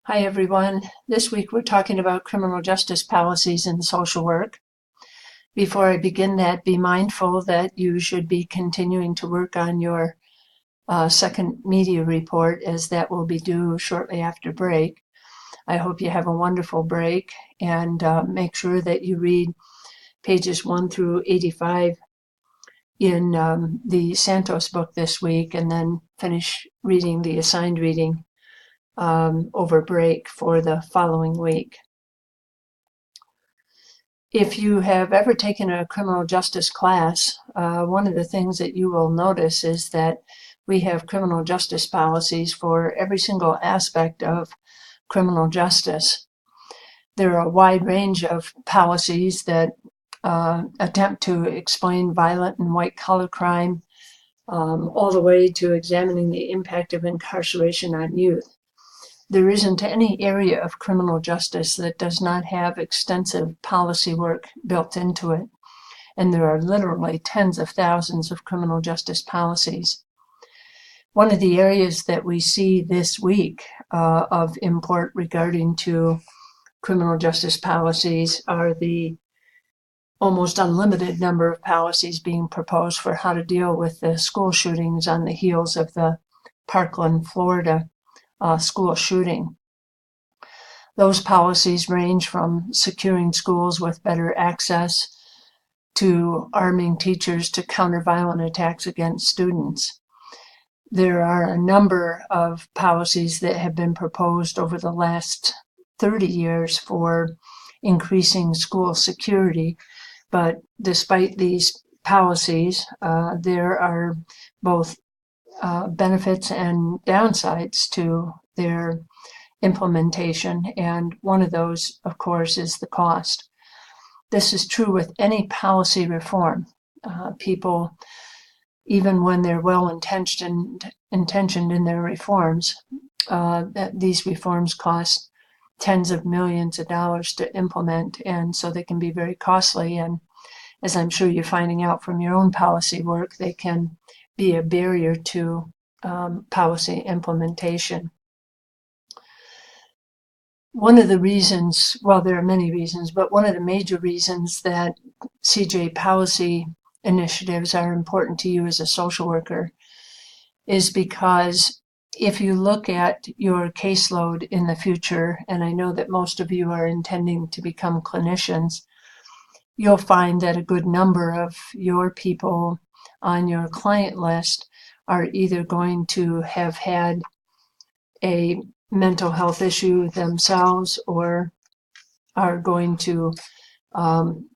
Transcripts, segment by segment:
Hi, everyone. This week we're talking about criminal justice policies in social work. Before I begin that, be mindful that you should be continuing to work on your second media report, as that will be due shortly after break. I hope you have a wonderful break, and make sure that you read pages 1 through 85 in the Santos book this week, and then finish reading the assigned reading over break for the following week. If you have ever taken a criminal justice class, one of the things that you will notice is that we have criminal justice policies for every single aspect of criminal justice. There are a wide range of policies that attempt to explain violent and white-collar crime, all the way to examining the impact of incarceration on youth. There isn't any area of criminal justice that does not have extensive policy work built into it, and there are literally tens of thousands of criminal justice policies. One of the areas that we see this week of import regarding to criminal justice policies are the almost unlimited number of policies being proposed for how to deal with the school shootings on the heels of the Parkland, Florida school shooting. Those policies range from securing schools with better access to arming teachers to counter violent attacks against students. There are a number of policies that have been proposed over the last 30 years for increasing school security, but despite these policies, there are both benefits and downsides to their implementation, and one of those, of course, is the cost. This is true with any policy reform. People, even when they're well-intentioned in their reforms, that these reforms cost tens of millions of dollars to implement, and so they can be very costly, and as I'm sure you're finding out from your own policy work, they can be a barrier to policy implementation. One of the reasons, well, there are many reasons, but one of the major reasons that CJ policy initiatives are important to you as a social worker is because if you look at your caseload in the future, and I know that most of you are intending to become clinicians, you'll find that a good number of your people on your client list are either going to have had a mental health issue themselves or are going to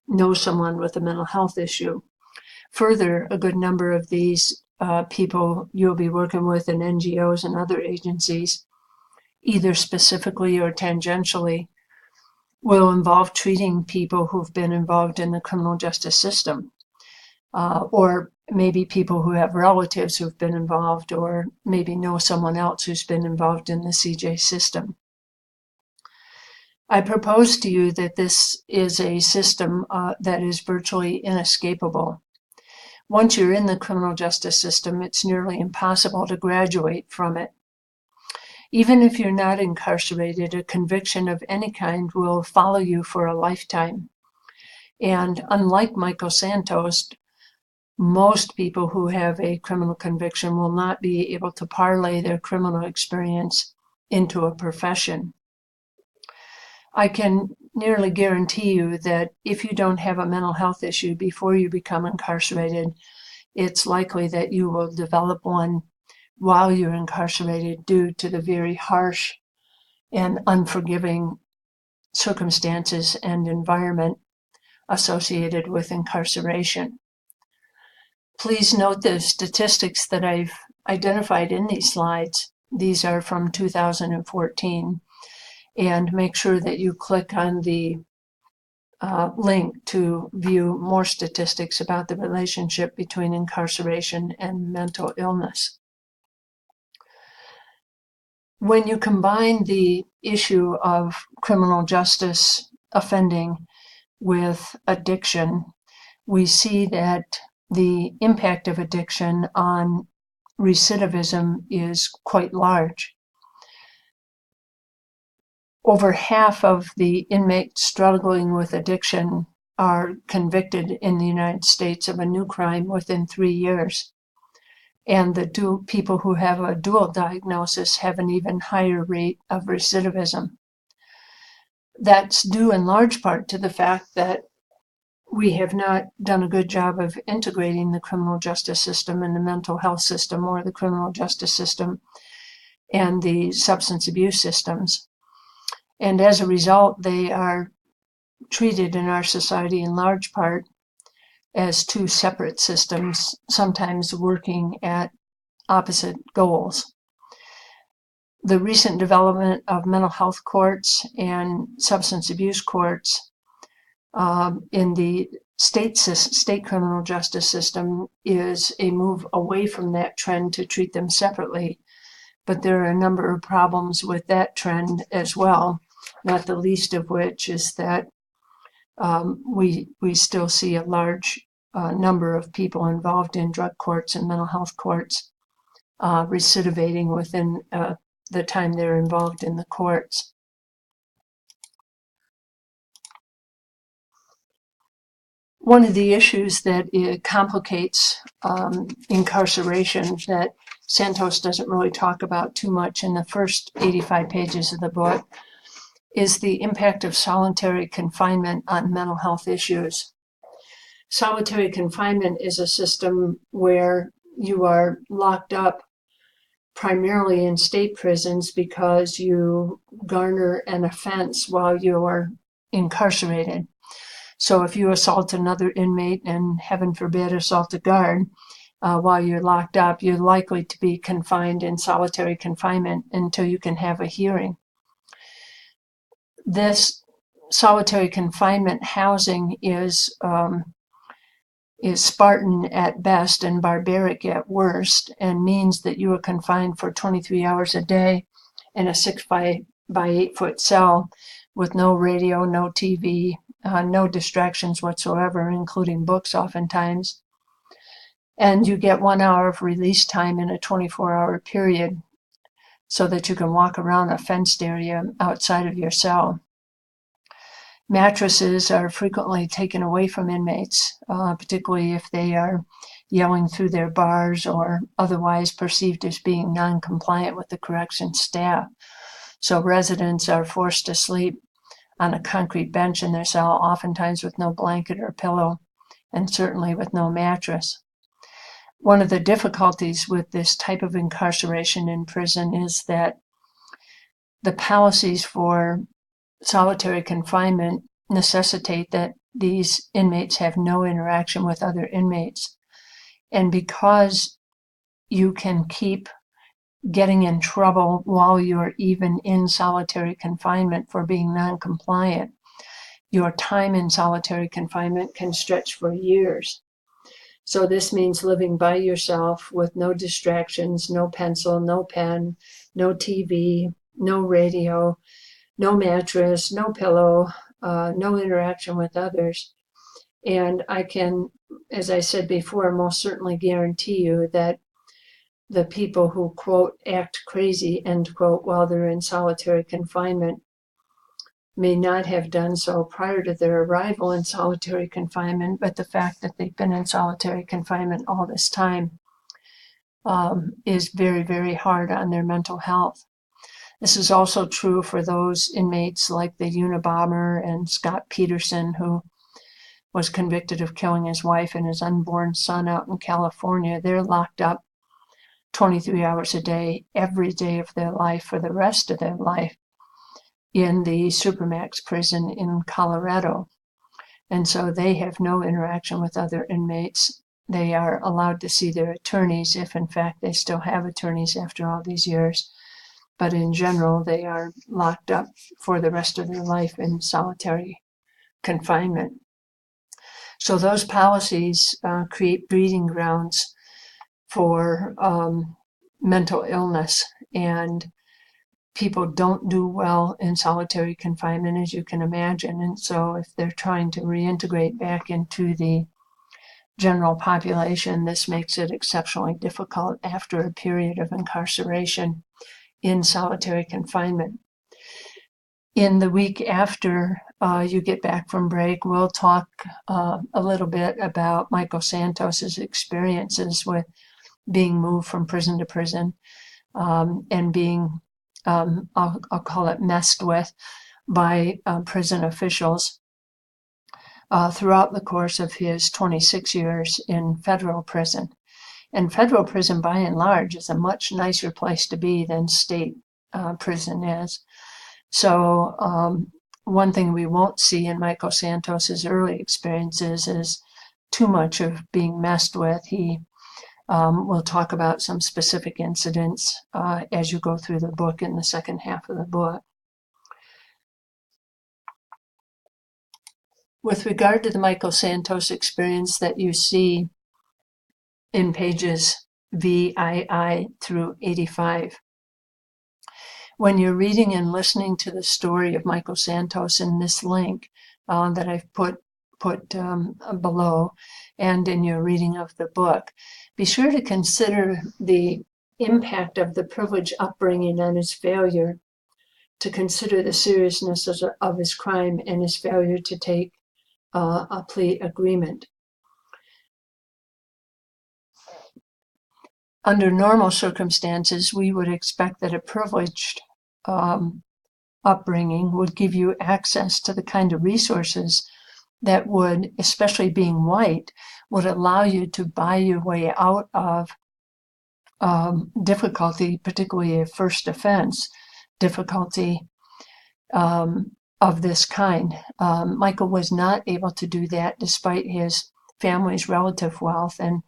know someone with a mental health issue. Further, a good number of these people you'll be working with in NGOs and other agencies, either specifically or tangentially, will involve treating people who've been involved in the criminal justice system, or maybe people who have relatives who've been involved, or maybe know someone else who's been involved in the CJ system. I propose to you that this is a system that is virtually inescapable. Once you're in the criminal justice system, it's nearly impossible to graduate from it. Even if you're not incarcerated, a conviction of any kind will follow you for a lifetime. And unlike Michael Santos, most people who have a criminal conviction will not be able to parlay their criminal experience into a profession. I can nearly guarantee you that if you don't have a mental health issue before you become incarcerated, it's likely that you will develop one while you're incarcerated due to the very harsh and unforgiving circumstances and environment associated with incarceration. Please note the statistics that I've identified in these slides. These are from 2014. And make sure that you click on the link to view more statistics about the relationship between incarceration and mental illness. When you combine the issue of criminal justice offending with addiction, we see that the impact of addiction on recidivism is quite large. Over half of the inmates struggling with addiction are convicted in the United States of a new crime within 3 years. And the people who have a dual diagnosis have an even higher rate of recidivism. That's due in large part to the fact that we have not done a good job of integrating the criminal justice system and the mental health system, or the criminal justice system and the substance abuse systems. And as a result, they are treated in our society in large part as two separate systems, sometimes working at opposite goals. The recent development of mental health courts and substance abuse courts in the state criminal justice system is a move away from that trend to treat them separately. But there are a number of problems with that trend as well, not the least of which is that we still see a large number of people involved in drug courts and mental health courts recidivating within the time they're involved in the courts. One of the issues that complicates incarceration that Santos doesn't really talk about too much in the first 85 pages of the book is the impact of solitary confinement on mental health issues. Solitary confinement is a system where you are locked up primarily in state prisons because you garner an offense while you are incarcerated. So if you assault another inmate and, heaven forbid, assault a guard while you're locked up, you're likely to be confined in solitary confinement until you can have a hearing. This solitary confinement housing is Spartan at best and barbaric at worst, and means that you are confined for 23 hours a day in a 6 by 8 foot cell with no radio, no TV, no distractions whatsoever, including books oftentimes. And you get 1 hour of release time in a 24-hour period so that you can walk around a fenced area outside of your cell. Mattresses are frequently taken away from inmates, particularly if they are yelling through their bars or otherwise perceived as being non-compliant with the corrections staff. So residents are forced to sleep on a concrete bench in their cell, oftentimes with no blanket or pillow, and certainly with no mattress. One of the difficulties with this type of incarceration in prison is that the policies for solitary confinement necessitate that these inmates have no interaction with other inmates. And because you can keep getting in trouble while you're even in solitary confinement for being non-compliant, your time in solitary confinement can stretch for years. So this means living by yourself with no distractions, no pencil, no pen, no TV, no radio, no mattress, no pillow, no interaction with others. And I can, as I said before, most certainly guarantee you that the people who, quote, act crazy, end quote, while they're in solitary confinement may not have done so prior to their arrival in solitary confinement, but the fact that they've been in solitary confinement all this time is very, very hard on their mental health. This is also true for those inmates like the Unabomber and Scott Peterson, who was convicted of killing his wife and his unborn son out in California. They're locked up 23 hours a day, every day of their life for the rest of their life in the Supermax prison in Colorado. And so they have no interaction with other inmates. They are allowed to see their attorneys if, in fact, they still have attorneys after all these years. But in general, they are locked up for the rest of their life in solitary confinement. So those policies create breeding grounds for mental illness, and people don't do well in solitary confinement, as you can imagine. And so if they're trying to reintegrate back into the general population, this makes it exceptionally difficult after a period of incarceration in solitary confinement. In the week after you get back from break, we'll talk a little bit about Michael Santos's experiences with being moved from prison to prison and being, I'll call it, messed with by prison officials throughout the course of his 26 years in federal prison. And federal prison, by and large, is a much nicer place to be than state prison is. So one thing we won't see in Michael Santos's early experiences is too much of being messed with. He will talk about some specific incidents as you go through the book in the second half of the book. With regard to the Michael Santos experience that you see in pages VII through 85, when you're reading and listening to the story of Michael Santos in this link that I've put below, and in your reading of the book, be sure to consider the impact of the privileged upbringing on his failure to consider the seriousness of his crime and his failure to take a plea agreement. Under normal circumstances, we would expect that a privileged upbringing would give you access to the kind of resources that would, especially being white, would allow you to buy your way out of difficulty, particularly a first offense difficulty of this kind. Michael was not able to do that despite his family's relative wealth. And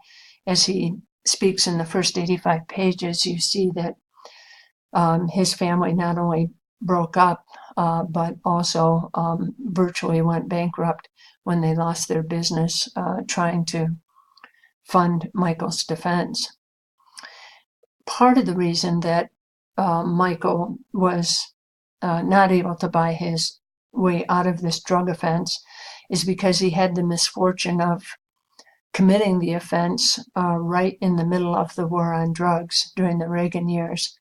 as he speaks in the first 85 pages, you see that his family not only broke up, but also virtually went bankrupt when they lost their business trying to fund Michael's defense. Part of the reason that Michael was not able to buy his way out of this drug offense is because he had the misfortune of committing the offense right in the middle of the war on drugs during the Reagan years.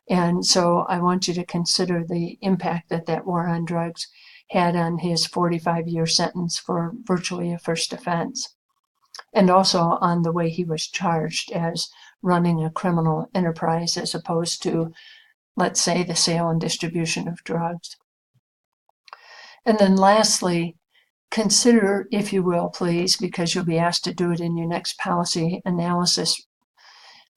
And so I want you to consider the impact that that war on drugs had on his 45-year sentence for virtually a first offense, and also on the way he was charged as running a criminal enterprise as opposed to, let's say, the sale and distribution of drugs. And then lastly, consider, if you will, please, because you'll be asked to do it in your next policy analysis,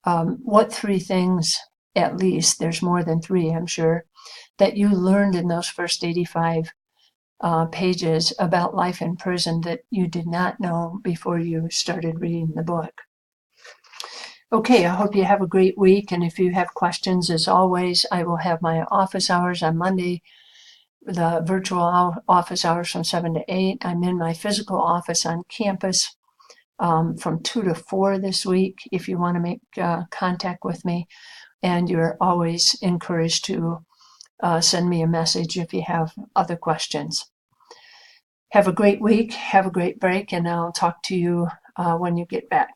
what three things, at least, there's more than three, I'm sure, that you learned in those first 85 pages about life in prison that you did not know before you started reading the book. Okay, I hope you have a great week, and if you have questions, as always, I will have my office hours on Monday, the virtual office hours from 7 to 8. I'm in my physical office on campus from 2 to 4 this week if you want to make contact with me, and you're always encouraged to send me a message if you have other questions. Have a great week, have a great break, and I'll talk to you when you get back.